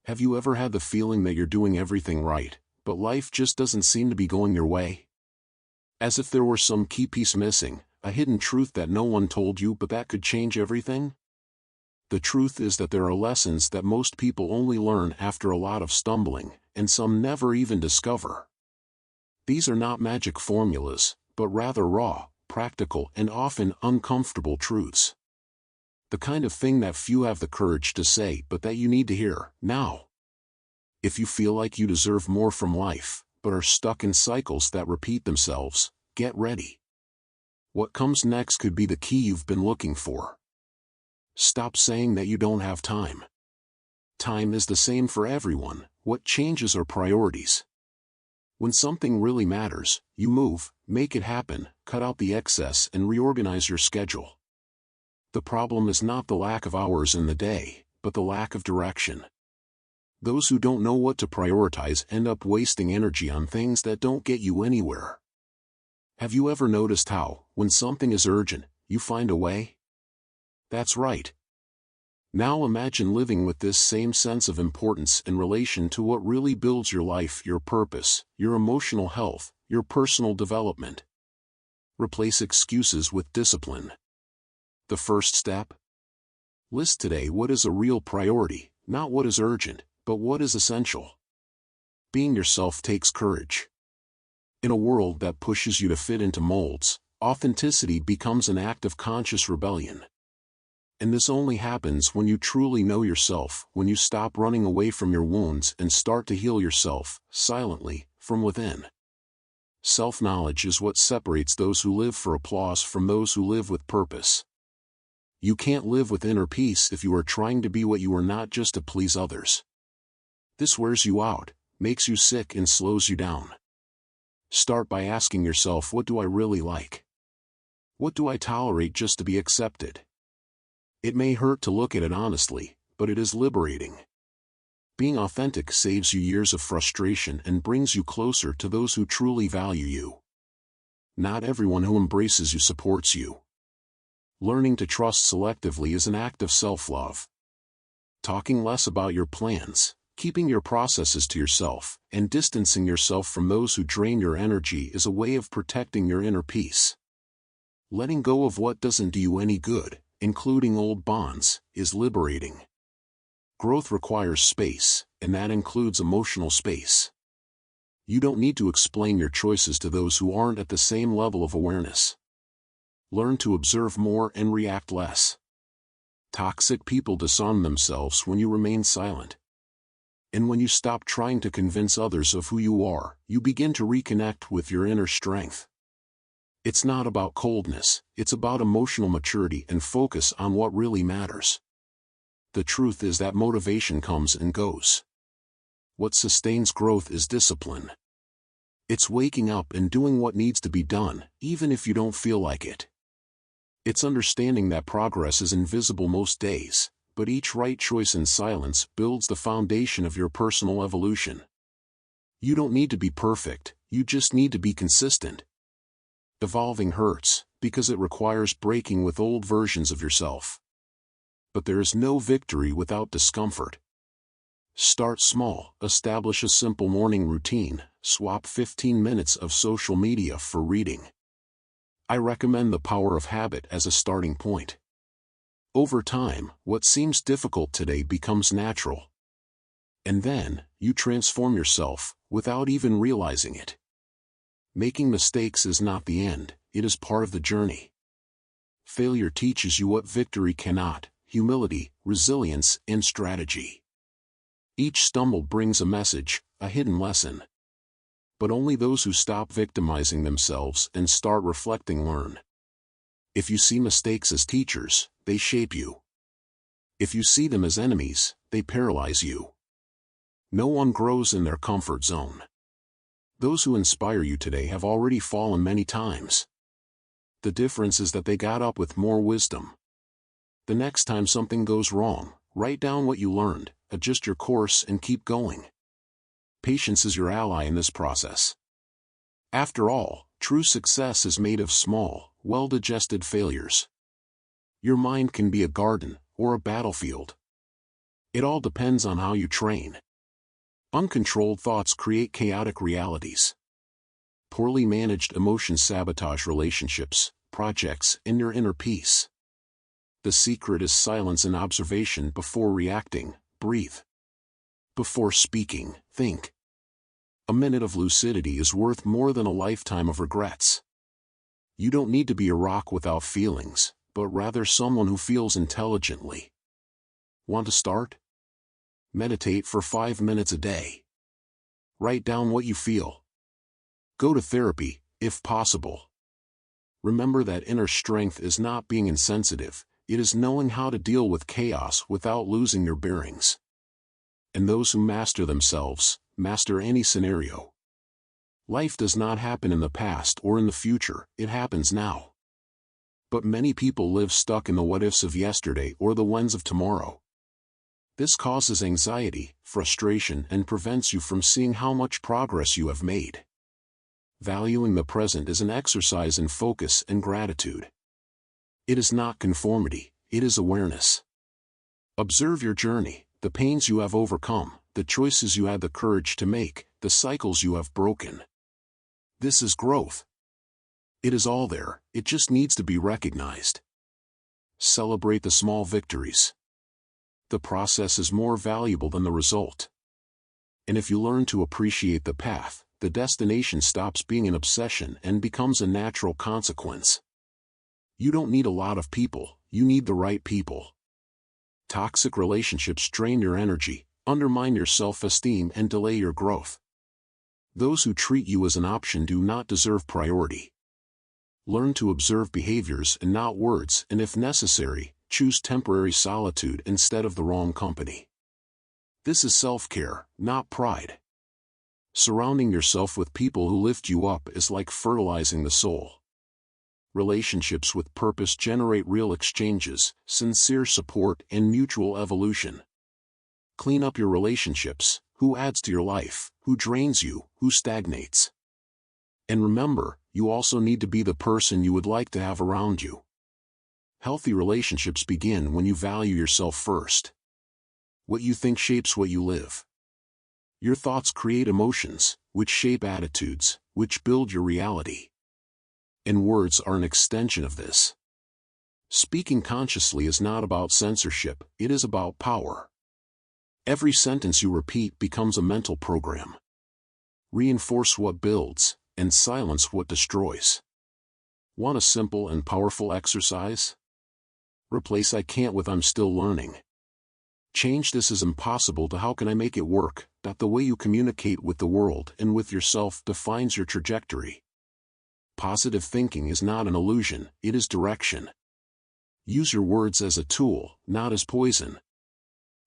Have you ever had the feeling that you're doing everything right, but life just doesn't seem to be going your way? As if there were some key piece missing, a hidden truth that no one told you but that could change everything? The truth is that there are lessons that most people only learn after a lot of stumbling, and some never even discover. These are not magic formulas, but rather raw, practical and often uncomfortable truths. The kind of thing that few have the courage to say but that you need to hear now. If you feel like you deserve more from life, but are stuck in cycles that repeat themselves, get ready. What comes next could be the key you've been looking for. Stop saying that you don't have time. Time is the same for everyone. What changes are priorities. When something really matters, you move, make it happen, cut out the excess and reorganize your schedule. The problem is not the lack of hours in the day, but the lack of direction. Those who don't know what to prioritize end up wasting energy on things that don't get you anywhere. Have you ever noticed how, when something is urgent, you find a way? That's right. Now imagine living with this same sense of importance in relation to what really builds your life, your purpose, your emotional health, your personal development. Replace excuses with discipline. The first step? List today what is a real priority, not what is urgent, but what is essential. Being yourself takes courage. In a world that pushes you to fit into molds, authenticity becomes an act of conscious rebellion. And this only happens when you truly know yourself, when you stop running away from your wounds and start to heal yourself, silently, from within. Self-knowledge is what separates those who live for applause from those who live with purpose. You can't live with inner peace if you are trying to be what you are not just to please others. This wears you out, makes you sick and slows you down. Start by asking yourself, what do I really like? What do I tolerate just to be accepted? It may hurt to look at it honestly, but it is liberating. Being authentic saves you years of frustration and brings you closer to those who truly value you. Not everyone who embraces you supports you. Learning to trust selectively is an act of self-love. Talking less about your plans, keeping your processes to yourself, and distancing yourself from those who drain your energy is a way of protecting your inner peace. Letting go of what doesn't do you any good, including old bonds, is liberating. Growth requires space, and that includes emotional space. You don't need to explain your choices to those who aren't at the same level of awareness. Learn to observe more and react less. Toxic people disarm themselves when you remain silent. And when you stop trying to convince others of who you are, you begin to reconnect with your inner strength. It's not about coldness, it's about emotional maturity and focus on what really matters. The truth is that motivation comes and goes. What sustains growth is discipline. It's waking up and doing what needs to be done, even if you don't feel like it. It's understanding that progress is invisible most days, but each right choice in silence builds the foundation of your personal evolution. You don't need to be perfect, you just need to be consistent. Evolving hurts, because it requires breaking with old versions of yourself. But there is no victory without discomfort. Start small, establish a simple morning routine, swap 15 minutes of social media for reading. I recommend the power of habit as a starting point. Over time, what seems difficult today becomes natural. And then, you transform yourself, without even realizing it. Making mistakes is not the end, it is part of the journey. Failure teaches you what victory cannot: humility, resilience, and strategy. Each stumble brings a message, a hidden lesson. But only those who stop victimizing themselves and start reflecting learn. If you see mistakes as teachers, they shape you. If you see them as enemies, they paralyze you. No one grows in their comfort zone. Those who inspire you today have already fallen many times. The difference is that they got up with more wisdom. The next time something goes wrong, write down what you learned, adjust your course and keep going. Patience is your ally in this process. After all, true success is made of small, well-digested failures. Your mind can be a garden, or a battlefield. It all depends on how you train. Uncontrolled thoughts create chaotic realities. Poorly managed emotions sabotage relationships, projects, and your inner peace. The secret is silence and observation before reacting. Breathe. Before speaking, think. A minute of lucidity is worth more than a lifetime of regrets. You don't need to be a rock without feelings, but rather someone who feels intelligently. Want to start? Meditate for 5 minutes a day. Write down what you feel. Go to therapy, if possible. Remember that inner strength is not being insensitive, it is knowing how to deal with chaos without losing your bearings. And those who master themselves, master any scenario. Life does not happen in the past or in the future, it happens now. But many people live stuck in the what-ifs of yesterday or the whens of tomorrow. This causes anxiety, frustration, and prevents you from seeing how much progress you have made. Valuing the present is an exercise in focus and gratitude. It is not conformity, it is awareness. Observe your journey, the pains you have overcome, the choices you had the courage to make, the cycles you have broken. This is growth. It is all there, it just needs to be recognized. Celebrate the small victories. The process is more valuable than the result. And if you learn to appreciate the path, the destination stops being an obsession and becomes a natural consequence. You don't need a lot of people, you need the right people. Toxic relationships drain your energy, undermine your self-esteem, and delay your growth. Those who treat you as an option do not deserve priority. Learn to observe behaviors and not words, and if necessary, choose temporary solitude instead of the wrong company. This is self-care, not pride. Surrounding yourself with people who lift you up is like fertilizing the soul. Relationships with purpose generate real exchanges, sincere support, and mutual evolution. Clean up your relationships. Who adds to your life, who drains you, who stagnates. And remember, you also need to be the person you would like to have around you. Healthy relationships begin when you value yourself first. What you think shapes what you live. Your thoughts create emotions, which shape attitudes, which build your reality. And words are an extension of this. Speaking consciously is not about censorship, it is about power. Every sentence you repeat becomes a mental program. Reinforce what builds, and silence what destroys. Want a simple and powerful exercise? Replace "I can't" with "I'm still learning." Change "this is impossible" to "how can I make it work?" The way you communicate with the world and with yourself defines your trajectory. Positive thinking is not an illusion, it is direction. Use your words as a tool, not as poison.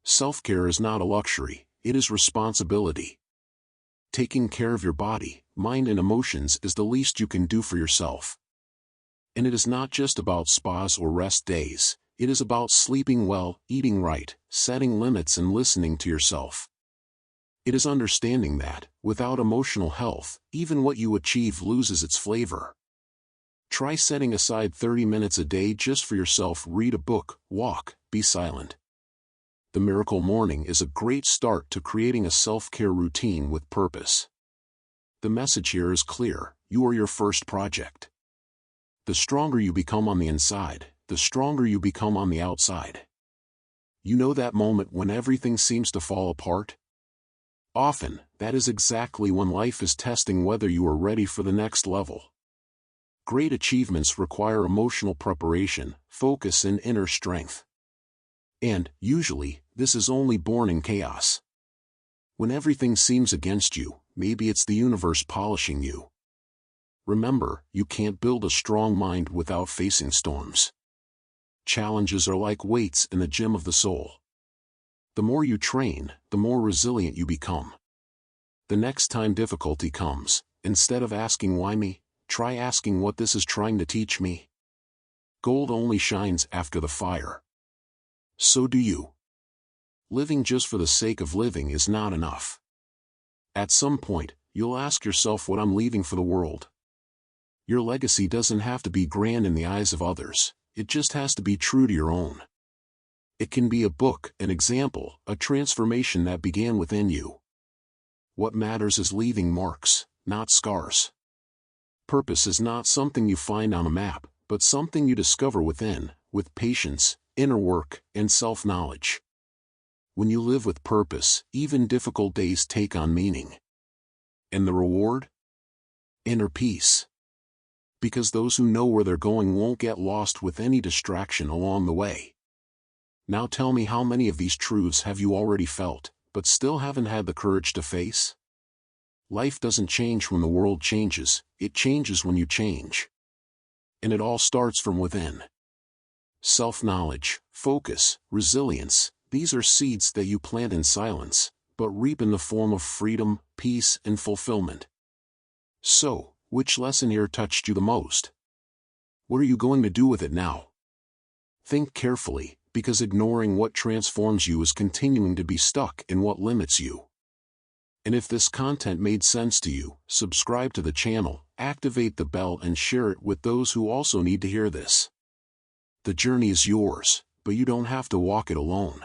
Self-care is not a luxury, it is responsibility. Taking care of your body, mind, and emotions is the least you can do for yourself. And it is not just about spas or rest days, it is about sleeping well, eating right, setting limits, and listening to yourself. It is understanding that, without emotional health, even what you achieve loses its flavor. Try setting aside 30 minutes a day just for yourself. Read a book, walk, be silent. The Miracle Morning is a great start to creating a self-care routine with purpose. The message here is clear: you are your first project. The stronger you become on the inside, the stronger you become on the outside. You know that moment when everything seems to fall apart? Often, that is exactly when life is testing whether you are ready for the next level. Great achievements require emotional preparation, focus, and inner strength. And, usually, this is only born in chaos. When everything seems against you, maybe it's the universe polishing you. Remember, you can't build a strong mind without facing storms. Challenges are like weights in the gym of the soul. The more you train, the more resilient you become. The next time difficulty comes, instead of asking "why me?" try asking "what this is trying to teach me?" Gold only shines after the fire. So do you. Living just for the sake of living is not enough. At some point, you'll ask yourself what I'm leaving for the world. Your legacy doesn't have to be grand in the eyes of others, it just has to be true to your own. It can be a book, an example, a transformation that began within you. What matters is leaving marks, not scars. Purpose is not something you find on a map, but something you discover within, with patience, inner work, and self-knowledge. When you live with purpose, even difficult days take on meaning. And the reward? Inner peace. Because those who know where they're going won't get lost with any distraction along the way. Now tell me, how many of these truths have you already felt, but still haven't had the courage to face? Life doesn't change when the world changes, it changes when you change. And it all starts from within. Self-knowledge, focus, resilience, these are seeds that you plant in silence, but reap in the form of freedom, peace, and fulfillment. So, which lesson here touched you the most? What are you going to do with it now? Think carefully, because ignoring what transforms you is continuing to be stuck in what limits you. And if this content made sense to you, subscribe to the channel, activate the bell, and share it with those who also need to hear this. The journey is yours, but you don't have to walk it alone.